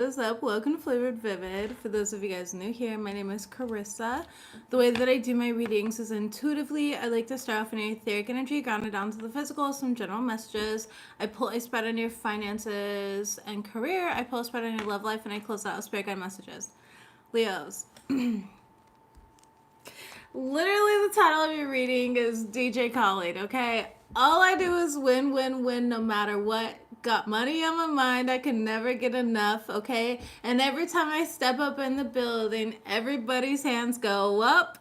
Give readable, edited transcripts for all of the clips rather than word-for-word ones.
What's up? Welcome to Flavored Vivid. For those of you guys new here, my name is Carissa. The way that I do my readings is intuitively. I like to start off in your etheric energy, ground it down to the physical, some general messages. I pull a spread on your finances and career. I pull a spread on your love life, and I close out with spirit guide messages. Leos. Literally, the title of your reading is DJ Khaled, okay? All I do is win, win, win no matter what. Got money on my mind, I can never get enough, okay? And every time I step up in the building, everybody's hands go up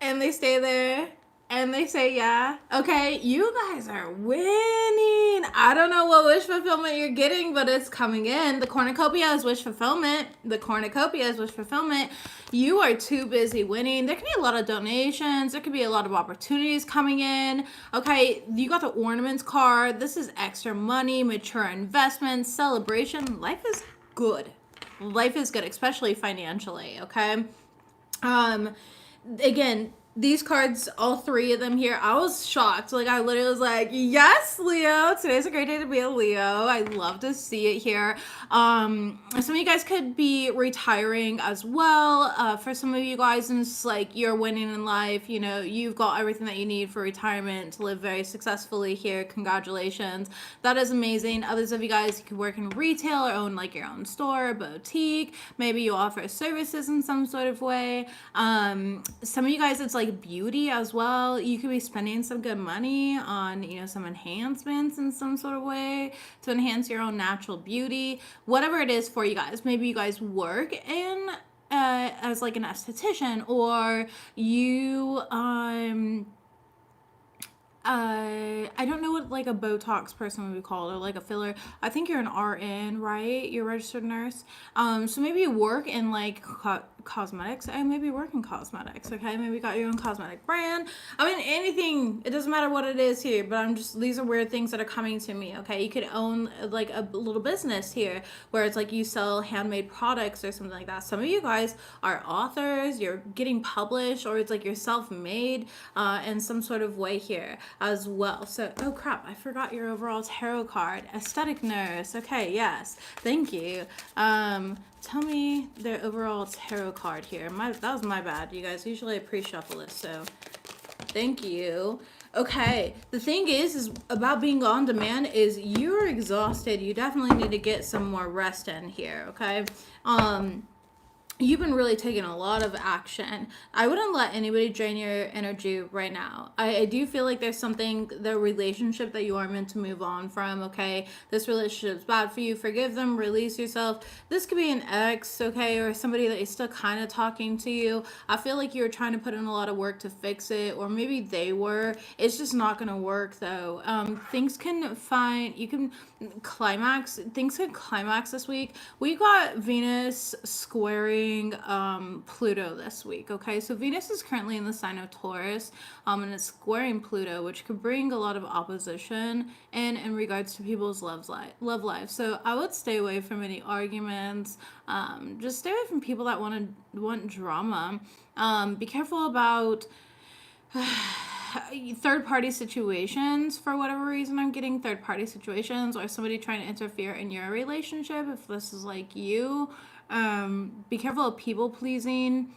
and they stay there and they say yeah. Okay, you guys are winning. I don't know what wish fulfillment you're getting, but it's coming in. The cornucopia is wish fulfillment. The cornucopia is wish fulfillment. You are too busy winning. There could be a lot of donations. There could be a lot of opportunities coming in. Okay, you got the ornaments card. This is extra money, mature investments, celebration. Life is good. Life is good, especially financially, okay? Again, these cards, all three of them here, I was shocked. Like, I literally was like, yes, Leo, today's a great day to be a Leo. I love to see it here. Some of you guys could be retiring as well. For some of you guys, it's like you're winning in life. You know, you've got everything that you need for retirement to live very successfully here. Congratulations. That is amazing. Others of you guys, you could work in retail or own like your own store, boutique. Maybe you offer services in some sort of way. Some of you guys, it's like beauty as well. You could be spending some good money on, you know, some enhancements in some sort of way to enhance your own natural beauty. Whatever it is for you guys. Maybe you guys work in as like an esthetician, or you I don't know what like a Botox person would be called, or like a filler. I think you're an RN, right? You're a registered nurse. So maybe you work in like cosmetics. I maybe work in cosmetics. Okay, maybe you got your own cosmetic brand. I mean, anything. It doesn't matter what it is here, but these are weird things that are coming to me. Okay, you could own like a little business here where it's like you sell handmade products or something like that. Some of you guys are authors. You're getting published, or it's like you're self-made in some sort of way here as well. So, oh crap, I forgot your overall tarot card. Aesthetic nurse. Okay, yes. Thank you. Tell me their overall tarot card here. That was my bad, you guys. Usually I pre-shuffle this, so thank you. Okay, the thing is about being on demand is you're exhausted. You definitely need to get some more rest in here, okay? You've been really taking a lot of action. I wouldn't let anybody drain your energy right now. I do feel like there's something, the relationship that you are meant to move on from, okay? This relationship's bad for you. Forgive them, release yourself. This could be an ex, okay, or somebody that is still kind of talking to you. I feel like you were trying to put in a lot of work to fix it, or maybe they were. It's just not going to work, though. Things can things can climax this week. We got Venus squaring Pluto this week. Okay, so Venus is currently in the sign of Taurus, and it's squaring Pluto, which could bring a lot of opposition in regards to people's love life. So I would stay away from any arguments. Just stay away from people that want drama. Be careful about third party situations. For whatever reason, I'm getting third party situations, or somebody trying to interfere in your relationship. If this is like you, be careful of people pleasing.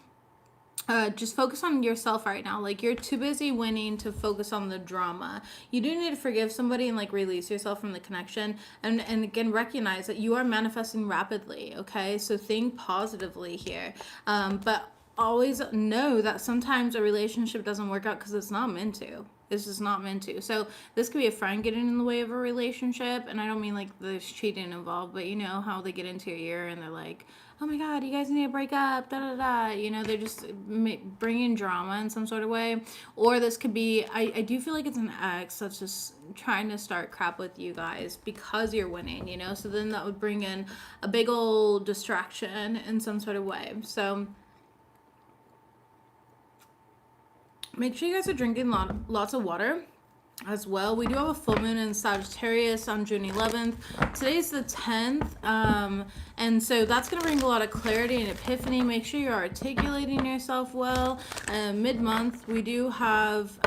Just focus on yourself right now. Like, you're too busy winning to focus on the drama. You do need to forgive somebody and like release yourself from the connection, and again recognize that you are manifesting rapidly. Okay, so think positively here, but always know that sometimes a relationship doesn't work out because it's not meant to. It's just not meant to. So this could be a friend getting in the way of a relationship, and I don't mean like there's cheating involved, but you know how they get into your ear and they're like, oh my god, you guys need to break up, da da da. You know, they're just bringing drama in some sort of way. Or this could be, I do feel like it's an ex that's just trying to start crap with you guys because you're winning, you know. So then that would bring in a big old distraction in some sort of way. So make sure you guys are drinking lots of water as well. We do have a full moon in Sagittarius on June 11th. Today's the 10th, and so that's going to bring a lot of clarity and epiphany. Make sure you're articulating yourself well. Mid-month, we do have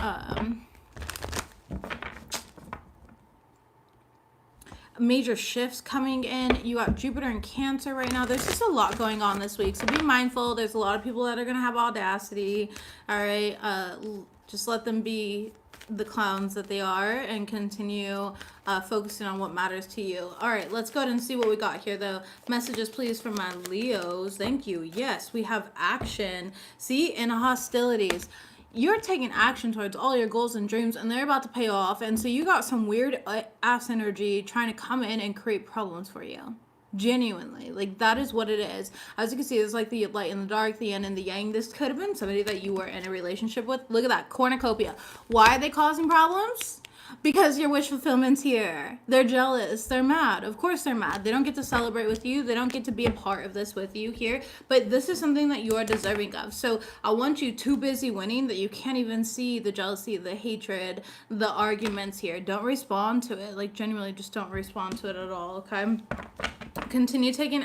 major shifts coming in. You got Jupiter and Cancer right now. There's just a lot going on this week, so be mindful. There's a lot of people that are gonna have audacity. All right, just let them be the clowns that they are and continue focusing on what matters to you. All right, let's go ahead and see what we got here though. Messages please from my Leos. Thank you. Yes, we have action. See, in hostilities, you're taking action towards all your goals and dreams and they're about to pay off, and so you got some weird ass energy trying to come in and create problems for you. Genuinely, like, that is what it is. As you can see, it's like the light and the dark, the yin and the yang. This could have been somebody that you were in a relationship with. Look at that cornucopia. Why are they causing problems? Because your wish fulfillment's here. They're jealous. They're mad. Of course they're mad. They don't get to celebrate with you. They don't get to be a part of this with you here. But this is something that you are deserving of. So I want you too busy winning that you can't even see the jealousy, the hatred, the arguments here. Don't respond to it. Like, genuinely, just don't respond to it at all, okay? Continue taking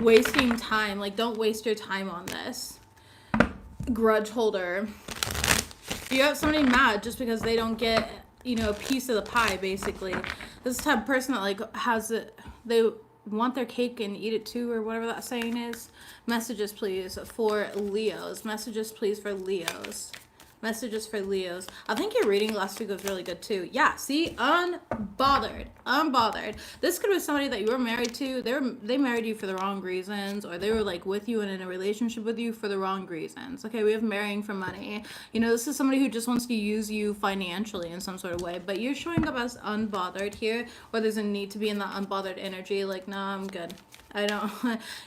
wasting time. Like, don't waste your time on this. Grudge holder. You have somebody mad just because they don't get, you know, a piece of the pie, basically. This is the type of person that, like, has it, they want their cake and eat it too, or whatever that saying is. Messages, please, for Leos. Messages, please, for Leos. Messages for Leos. I think your reading last week was really good too. Yeah, see? Unbothered. Unbothered. This could be somebody that you were married to. They married you for the wrong reasons, or they were like with you and in a relationship with you for the wrong reasons. Okay, we have marrying for money. You know, this is somebody who just wants to use you financially in some sort of way, but you're showing up as unbothered here, or there's a need to be in that unbothered energy. Like, nah, I'm good. I don't,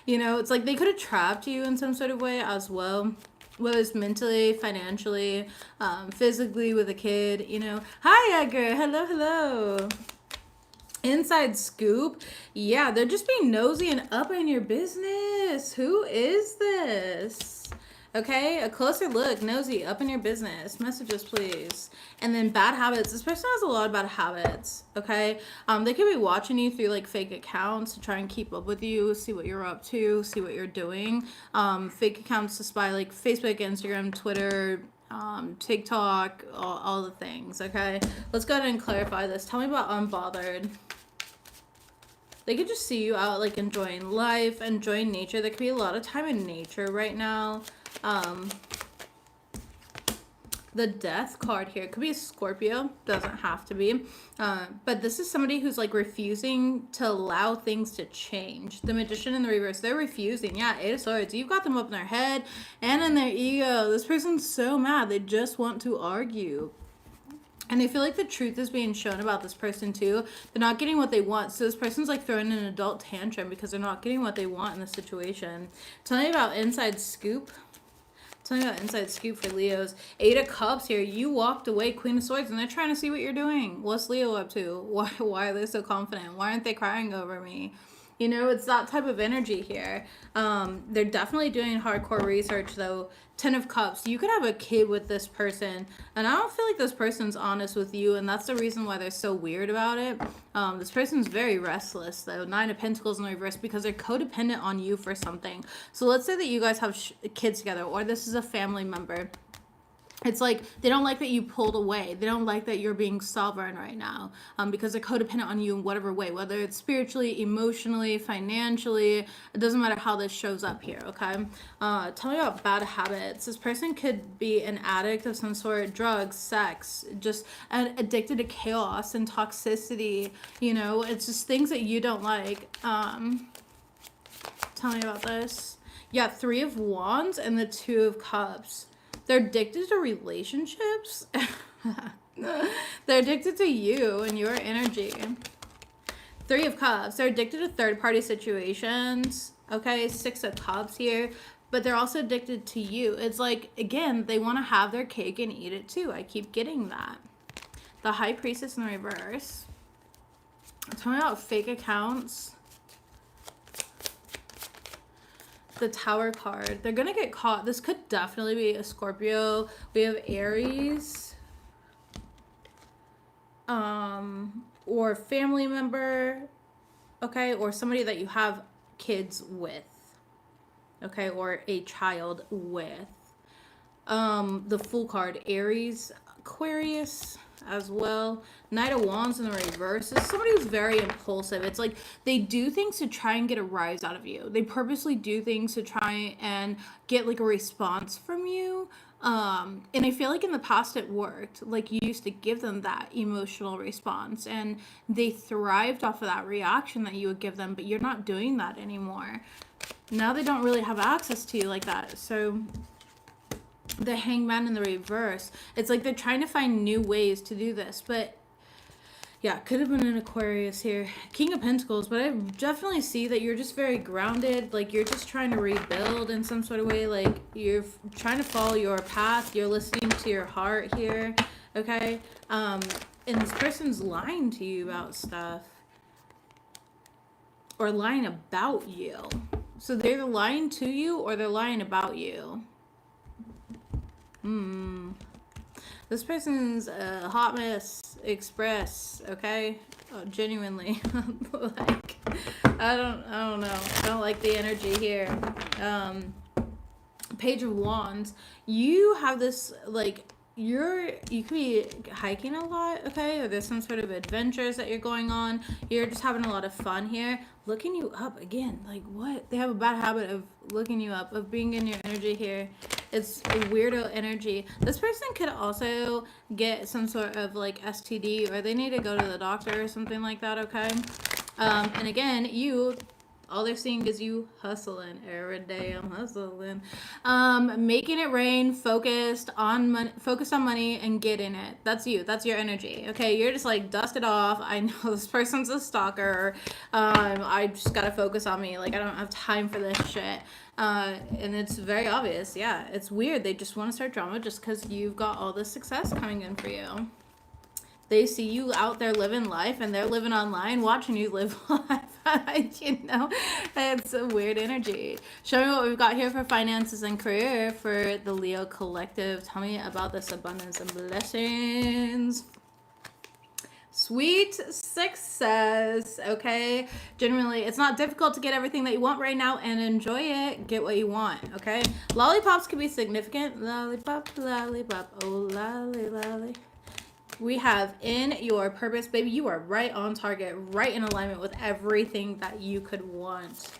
you know, it's like they could have trapped you in some sort of way as well. Whether it's mentally, financially, physically with a kid, you know. Hi, Edgar. Hello, hello. Inside scoop. Yeah, they're just being nosy and up in your business. Who is this? Okay, a closer look, nosy, up in your business. Messages, please. And then bad habits. This person has a lot of bad habits, okay? They could be watching you through, like, fake accounts to try and keep up with you, see what you're up to, see what you're doing. Fake accounts to spy, like, Facebook, Instagram, Twitter, TikTok, all the things, okay? Let's go ahead and clarify this. Tell me about unbothered. They could just see you out, like, enjoying life, enjoying nature. There could be a lot of time in nature right now. The death card here could be a Scorpio, doesn't have to be, but this is somebody who's like refusing to allow things to change. The Magician in the reverse, they're refusing. Yeah, Eight of Swords, you've got them up in their head and in their ego. This person's so mad, they just want to argue. And I feel like the truth is being shown about this person too. They're not getting what they want. So this person's like throwing an adult tantrum because they're not getting what they want in the situation. Tell me about inside scoop. Tell me about inside scoop for Leos. Eight of Cups here. You walked away, Queen of Swords, and they're trying to see what you're doing. What's Leo up to? Why are they so confident? Why aren't they crying over me? You know, it's that type of energy here. They're definitely doing hardcore research, though. Ten of Cups. You could have a kid with this person, and I don't feel like this person's honest with you, and that's the reason why they're so weird about it. This person's very restless, though. Nine of Pentacles in reverse, because they're codependent on you for something. So let's say that you guys have kids together, or this is a family member. It's like they don't like that you pulled away. They don't like that you're being sovereign right now, because they're codependent on you in whatever way, whether it's spiritually, emotionally, financially. It doesn't matter how this shows up here, okay? Tell me about bad habits. This person could be an addict of some sort, drugs, sex, just addicted to chaos and toxicity. You know, it's just things that you don't like. Tell me about this. Yeah, Three of Wands and the Two of Cups. They're addicted to relationships. They're addicted to you and your energy. Three of Cups. They're addicted to third-party situations. Okay, Six of Cups here. But they're also addicted to you. It's like, again, they want to have their cake and eat it too. I keep getting that. The High Priestess in reverse. Tell me about fake accounts. The Tower card. They're gonna get caught. This could definitely be a Scorpio. We have Aries, or family member, okay, or somebody that you have kids with, okay, or a child with. The Fool card. Aries, Aquarius. as well. Knight of Wands in the reverse is somebody who's very impulsive. It's like they do things to try and get a rise out of you. They purposely do things to try and get like a response from you. And I feel like in the past it worked. Like you used to give them that emotional response and they thrived off of that reaction that you would give them, but you're not doing that anymore. Now they don't really have access to you like that. So the Hangman in the reverse, it's like they're trying to find new ways to do this, but yeah, could have been an Aquarius here. King of Pentacles, but I definitely see that you're just very grounded. Like you're just trying to rebuild in some sort of way. Like you're trying to follow your path. You're listening to your heart here. Okay. And this person's lying to you about stuff. Or lying about you. So they're either lying to you or they're lying about you. This person's a hot mess express, okay? Oh, genuinely. Like, I don't know. I don't like the energy here. Page of Wands. You have this, like, you could be hiking a lot, okay? Or there's some sort of adventures that you're going on. You're just having a lot of fun here. Looking you up again. Like, what? They have a bad habit of looking you up, of being in your energy here. It's a weirdo energy. This person could also get some sort of like STD, or they need to go to the doctor or something like that, okay? And again, all they're seeing is you hustling every day. I'm hustling. Making it rain, focused on money and getting it. That's you. That's your energy. Okay, you're just like dust it off. I know this person's a stalker. I just gotta focus on me. Like I don't have time for this shit. And it's very obvious. Yeah, it's weird. They just want to start drama just because you've got all this success coming in for you. They see you out there living life and they're living online watching you live life. You know, it's a weird energy. Show me what we've got here for finances and career for the Leo collective. Tell me about this abundance and blessings. Sweet success, okay? Generally, it's not difficult to get everything that you want right now and enjoy it. Get what you want, okay? Lollipops can be significant. Lollipop, lollipop, oh lolly, lolly. We have in your purpose, baby, you are right on target, right in alignment with everything that you could want.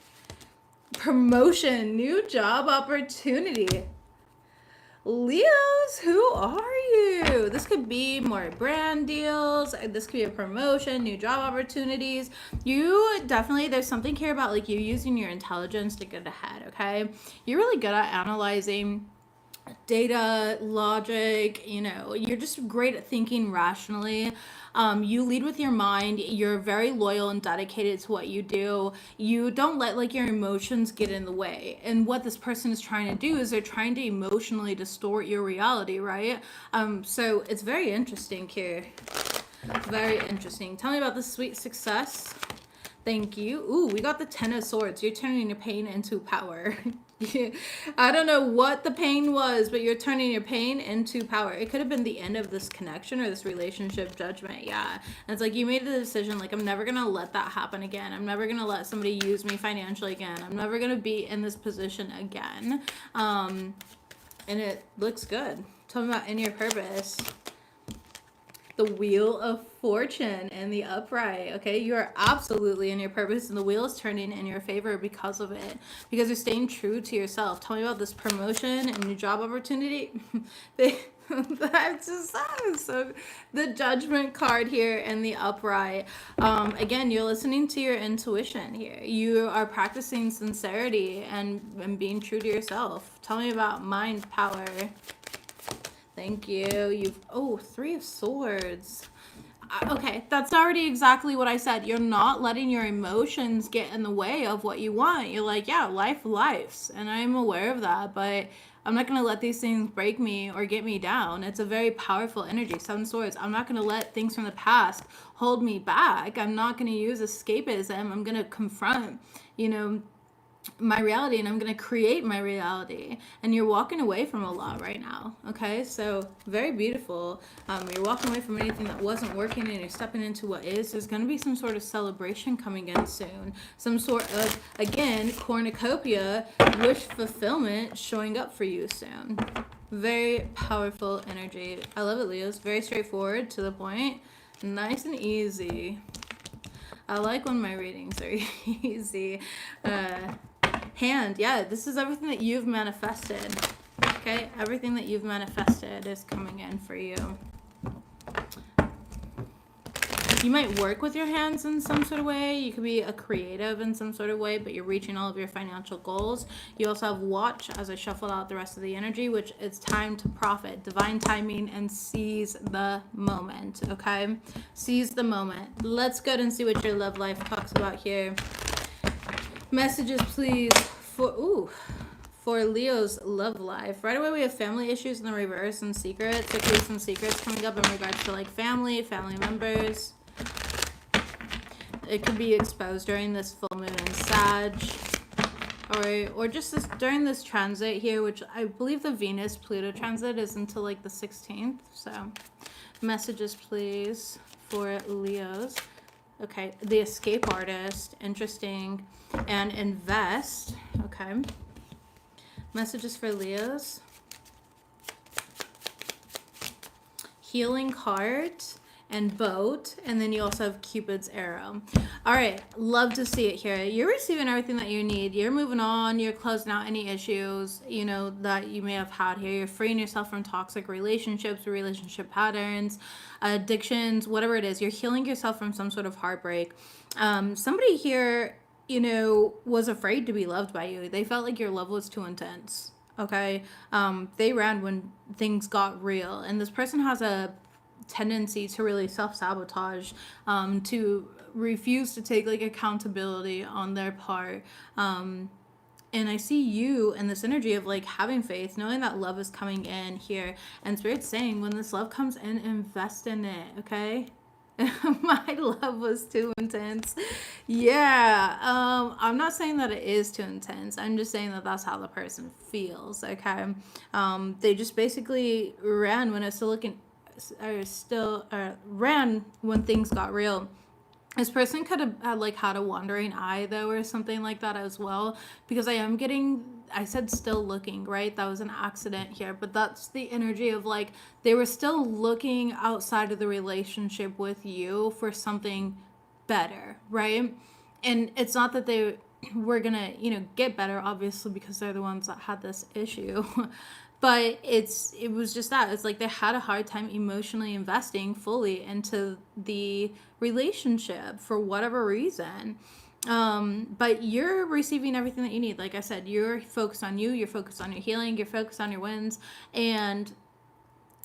Promotion, new job opportunity. Leos, who are you? This could be more brand deals. This could be a promotion, new job opportunities. You definitely, there's something here about like you using your intelligence to get ahead, okay? You're really good at analyzing data, logic, you know, you're just great at thinking rationally. You lead with your mind. You're very loyal and dedicated to what you do. You don't let like your emotions get in the way. And what this person is trying to do is they're trying to emotionally distort your reality, right? So it's very interesting here. Very interesting. Tell me about this sweet success. Thank you. Ooh, we got the Ten of Swords. You're turning your pain into power. I don't know what the pain was, but you're turning your pain into power. It could have been the end of this connection or this relationship, judgment. Yeah. And it's like you made the decision, like, I'm never going to let that happen again. I'm never going to let somebody use me financially again. I'm never going to be in this position again. And it looks good. Tell me about in your purpose. The Wheel of Fortune and the upright. Okay, you are absolutely in your purpose, and the wheel is turning in your favor because of it. Because you're staying true to yourself. Tell me about this promotion and new job opportunity. That's just so. The Judgment card here and the upright. Again, you're listening to your intuition here. You are practicing sincerity and being true to yourself. Tell me about mind power. Thank you. Three of Swords. Okay, that's already exactly what I said. You're not letting your emotions get in the way of what you want. You're like, yeah, life's. And I'm aware of that, but I'm not going to let these things break me or get me down. It's a very powerful energy. Seven of Swords. I'm not going to let things from the past hold me back. I'm not going to use escapism. I'm going to confront, my reality, and I'm going to create my reality. And you're walking away from a lot right now. Okay, so very beautiful. You're walking away from anything that wasn't working and you're stepping into what is. There's going to be some sort of celebration coming in soon. Some sort of, again, cornucopia, wish fulfillment showing up for you soon. Very powerful energy. I love it, Leos. Very straightforward, to the point. Nice and easy. I like when my readings are easy. Hand, yeah, this is everything that you've manifested. Okay, everything that you've manifested is coming in for you. You might work with your hands in some sort of way. You could be a creative in some sort of way, but you're reaching all of your financial goals. You also have watch as I shuffle out the rest of the energy, which it's time to profit, divine timing, and seize the moment, okay? Seize the moment. Let's go and see what your love life talks about here. Messages, please, for Leo's love life. Right away, we have family issues in the reverse and secrets. There could be some secrets coming up in regards to like family members. It could be exposed during this full moon in Sag, or just during this transit here, which I believe the Venus-Pluto transit is until like the 16th. So, messages, please, for Leos. Okay, the escape artist, interesting, and invest. Okay, messages for Leos. Healing cards. And boat, and then you also have Cupid's arrow. All right, love to see it here. You're receiving everything that you need. You're moving on. You're closing out any issues, you know, that you may have had here. You're freeing yourself from toxic relationships, relationship patterns, addictions, whatever it is. You're healing yourself from some sort of heartbreak. Somebody here, you know, was afraid to be loved by you. They felt like your love was too intense. Okay, they ran when things got real, and this person has a tendency to really self-sabotage, to refuse to take like accountability on their part, and I see you in this energy of like having faith, knowing that love is coming in here, and Spirit's saying when this love comes in, invest in it. Okay. My love was too intense. Yeah, I'm not saying that it is too intense. I'm just saying that that's how the person feels. Okay. They just basically ran when it's ran when things got real. This person could have had a wandering eye though, or something like that as well, because I said still looking, right? That was an accident here, but that's the energy of like they were still looking outside of the relationship with you for something better, right? And it's not that they were gonna, you know, get better, obviously, because they're the ones that had this issue. But it was just that. It's like they had a hard time emotionally investing fully into the relationship for whatever reason. But you're receiving everything that you need. Like I said, you're focused on you. You're focused on your healing. You're focused on your wins. And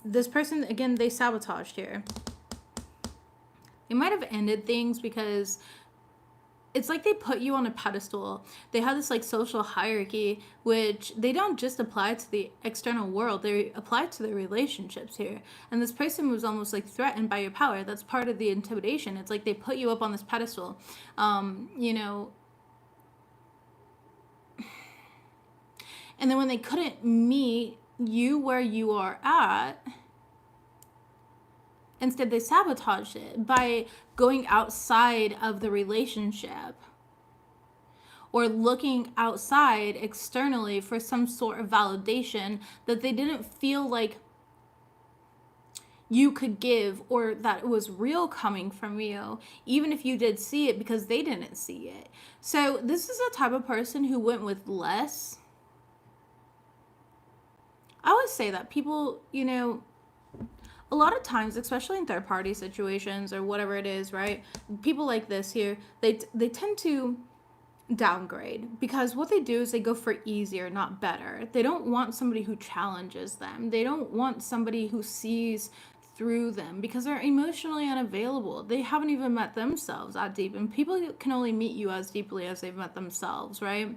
this person, again, they sabotaged here. They might have ended things because it's like they put you on a pedestal. They have this like social hierarchy, which they don't just apply to the external world. They apply to their relationships here. And this person was almost like threatened by your power. That's part of the intimidation. It's like they put you up on this pedestal, you know. And then when they couldn't meet you where you are at, instead, they sabotaged it by going outside of the relationship or looking outside externally for some sort of validation that they didn't feel like you could give, or that it was real coming from you, even if you did see it, because they didn't see it. So this is a type of person who went with less. I always say that people, you know, a lot of times, especially in third-party situations or whatever it is, right? People like this here, they tend to downgrade, because what they do is they go for easier, not better. They don't want somebody who challenges them. They don't want somebody who sees through them, because they're emotionally unavailable. They haven't even met themselves that deep, and people can only meet you as deeply as they've met themselves, right?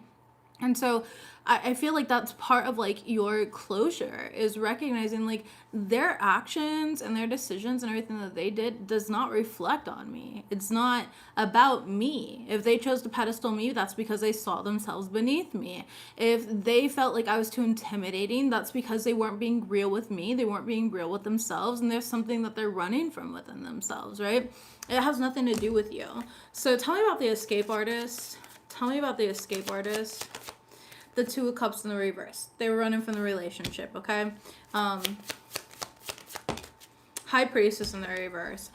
And so I feel like that's part of like your closure, is recognizing like their actions and their decisions and everything that they did does not reflect on me. It's not about me. If they chose to pedestal me, that's because they saw themselves beneath me. If they felt like I was too intimidating, that's because they weren't being real with me. They weren't being real with themselves, and there's something that they're running from within themselves, right? It has nothing to do with you. So tell me about the escape artist. Tell me about the escape artist. the Two of Cups in the reverse. They were running from the relationship, okay? High Priestess in the reverse.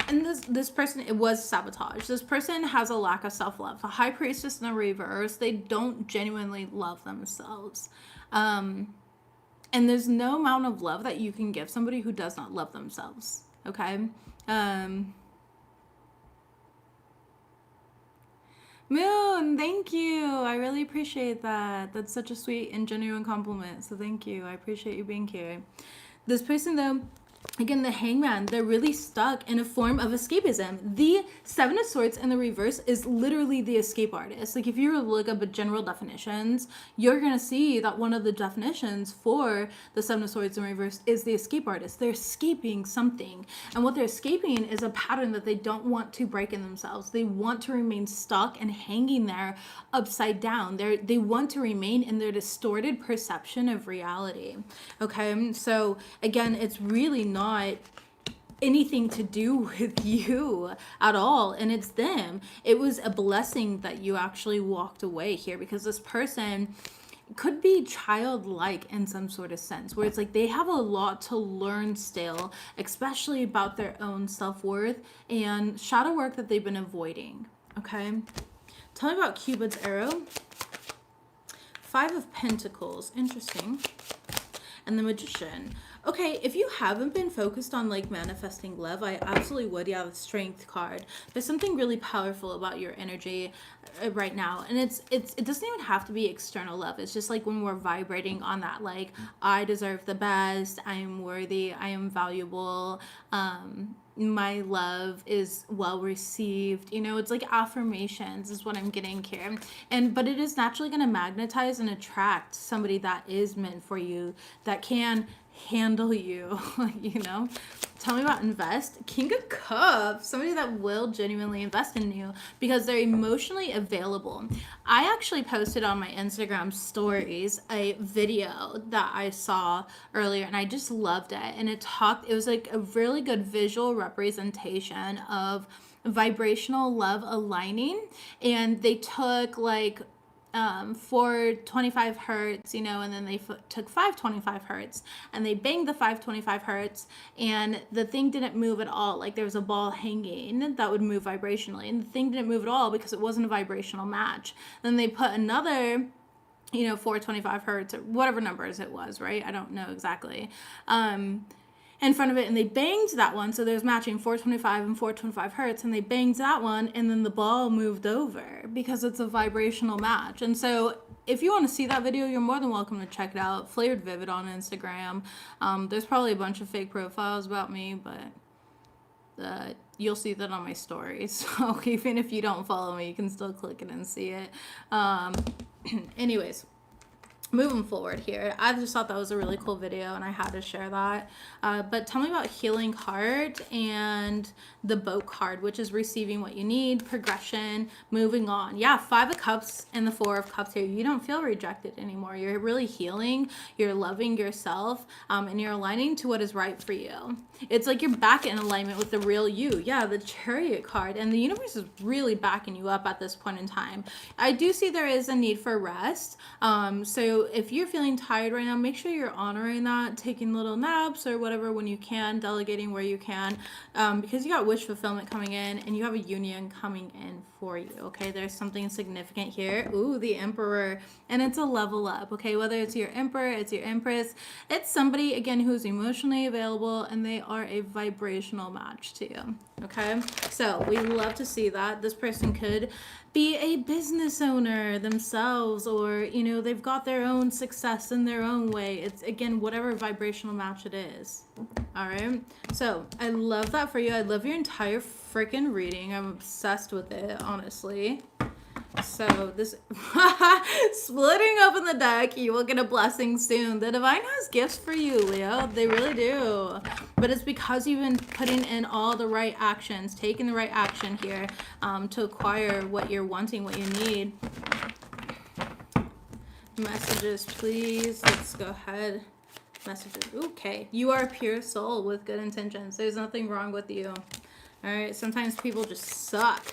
And this person, it was sabotage. This person has a lack of self-love. The High Priestess in the reverse, they don't genuinely love themselves. And there's no amount of love that you can give somebody who does not love themselves, okay? Moon, thank you. I really appreciate that. That's such a sweet and genuine compliment. So thank you. I appreciate you being here. This person, though, again, the Hangman, they're really stuck in a form of escapism. The Seven of Swords in the reverse is literally the escape artist. Like, if you were to look up general definitions, you're going to see that one of the definitions for the Seven of Swords in reverse is the escape artist. They're escaping something. And what they're escaping is a pattern that they don't want to break in themselves. They want to remain stuck and hanging there upside down. They want to remain in their distorted perception of reality. Okay? So, again, it's really not anything to do with you at all, and it's them. It was a blessing that you actually walked away here, because this person could be childlike in some sort of sense, where it's like they have a lot to learn still, especially about their own self-worth and shadow work that they've been avoiding. Okay, tell me about Cupid's arrow. Five of Pentacles, interesting, and the Magician. Okay, if you haven't been focused on like manifesting love, I absolutely would. Yeah, the Strength card. There's something really powerful about your energy right now, and it doesn't even have to be external love. It's just like when we're vibrating on that, like, I deserve the best, I am worthy, I am valuable, my love is well received. You know, it's like affirmations is what I'm getting here. But it is naturally going to magnetize and attract somebody that is meant for you, that can handle you. You know, tell me about invest. King of Cups, somebody that will genuinely invest in you because they're emotionally available. I actually posted on my Instagram stories a video that I saw earlier, and I just loved it. And it was like a really good visual representation of vibrational love aligning. And they took like 425 hertz, you know, and then they took 525 hertz and they banged the 525 hertz, and the thing didn't move at all. Like, there was a ball hanging that would move vibrationally, and the thing didn't move at all because it wasn't a vibrational match. Then they put another, you know, 425 hertz or whatever numbers it was, right? I don't know exactly. In front of it, and they banged that one, so there's matching 425 and 425 hertz, and they banged that one, and then the ball moved over because it's a vibrational match. And so if you want to see that video, you're more than welcome to check it out. FlavoredVivid on Instagram. There's probably a bunch of fake profiles about me, but you'll see that on my stories. So even if you don't follow me, you can still click it and see it. Anyways, moving forward here, I just thought that was a really cool video and I had to share that. But tell me about Healing Heart and the Boat card, which is receiving what you need, progression, moving on. Yeah, Five of Cups and the Four of Cups here. You don't feel rejected anymore. You're really healing, you're loving yourself, and you're aligning to what is right for you. It's like you're back in alignment with the real you. Yeah, the Chariot card, and the universe is really backing you up at this point in time. I do see there is a need for rest. So if you're feeling tired right now, make sure you're honoring that, taking little naps or whatever when you can, delegating where you can, because you got wish fulfillment coming in and you have a union coming in for you. Okay, there's something significant here. Ooh, the Emperor, and it's a level up. Okay, whether it's your Emperor, it's your Empress, it's somebody again who's emotionally available and they are a vibrational match to you. Okay, so we love to see that. This person could be a business owner themselves, or you know, they've got their own success in their own way. It's again whatever vibrational match it is. All right, so I love that for you. I love your entire freaking reading. I'm obsessed with it, honestly. So this splitting open the deck, you will get a blessing soon. The divine has gifts for you, Leo. They really do. But it's because you've been putting in all the right actions, taking the right action here, to acquire what you're wanting, what you need. Messages, please. Let's go ahead. Messages. Okay. You are a pure soul with good intentions. There's nothing wrong with you. All right. Sometimes people just suck.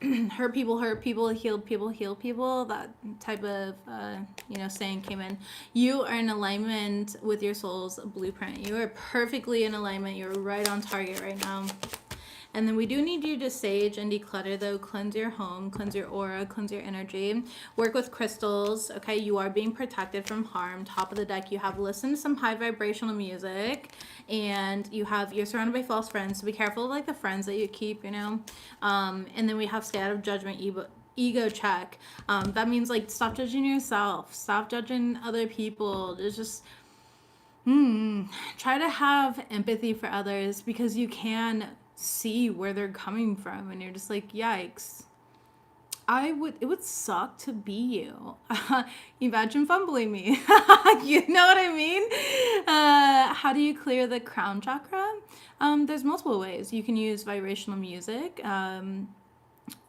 hurt people, heal people. That type of, saying came in. You are in alignment with your soul's blueprint. You are perfectly in alignment. You're right on target right now. And then we do need you to sage and declutter, though. Cleanse your home, cleanse your aura, cleanse your energy. Work with crystals, okay? You are being protected from harm. Top of the deck, you have listened to some high vibrational music, and you're surrounded by false friends. So be careful of, like, the friends that you keep, And then we have stay out of judgment, ego check. That means, like, stop judging yourself. Stop judging other people. There's just... try to have empathy for others, because you can see where they're coming from, and you're just like, yikes. It would suck to be you. Imagine fumbling me. You know what I mean? How do you clear the crown chakra? There's multiple ways. You can use vibrational music,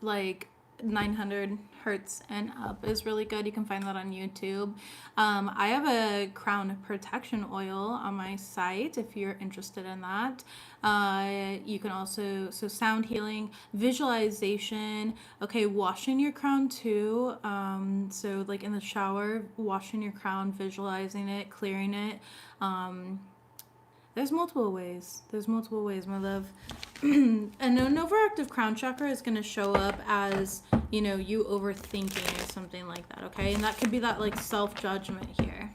like 900 hertz and up is really good. You can find that on YouTube. I have a crown protection oil on my site if you're interested in that. You can also, sound healing, visualization, okay, washing your crown too. So like in the shower, washing your crown, visualizing it, clearing it. There's multiple ways. My love. And an overactive crown chakra is going to show up as, you overthinking or something like that, okay? And that could be that, like, self-judgment here.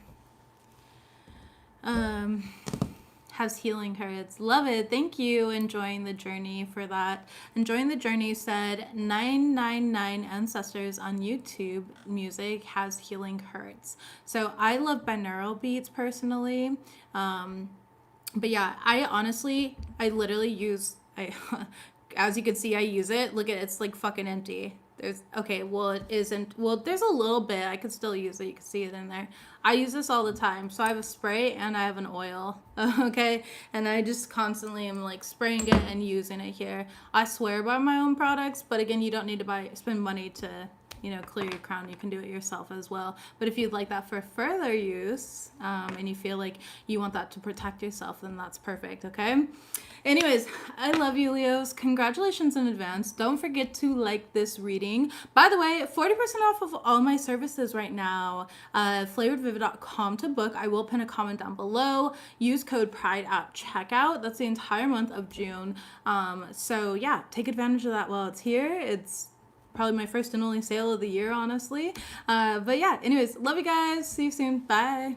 Has healing hurts. Love it. Thank you. Enjoying the journey for that. Enjoying the journey said 999 Ancestors on YouTube music has healing hurts. So I love binaural beats personally. But yeah, I literally use, as you can see, I use it. Look at it, it's like fucking empty. There's a little bit. I could still use it. You can see it in there. I use this all the time. So I have a spray and I have an oil, okay? And I just constantly am like spraying it and using it here. I swear by my own products, but again, you don't need to spend money to, clear your crown. You can do it yourself as well. But if you'd like that for further use, and you feel like you want that to protect yourself, then that's perfect, okay? Anyways, I love you, Leos. Congratulations in advance. Don't forget to like this reading. By the way, 40% off of all my services right now. FlavoredVivid.com to book. I will pin a comment down below. Use code PRIDE at checkout. That's the entire month of June. So yeah, take advantage of that while it's here. It's probably my first and only sale of the year, honestly. But yeah, anyways, love you guys. See you soon. Bye.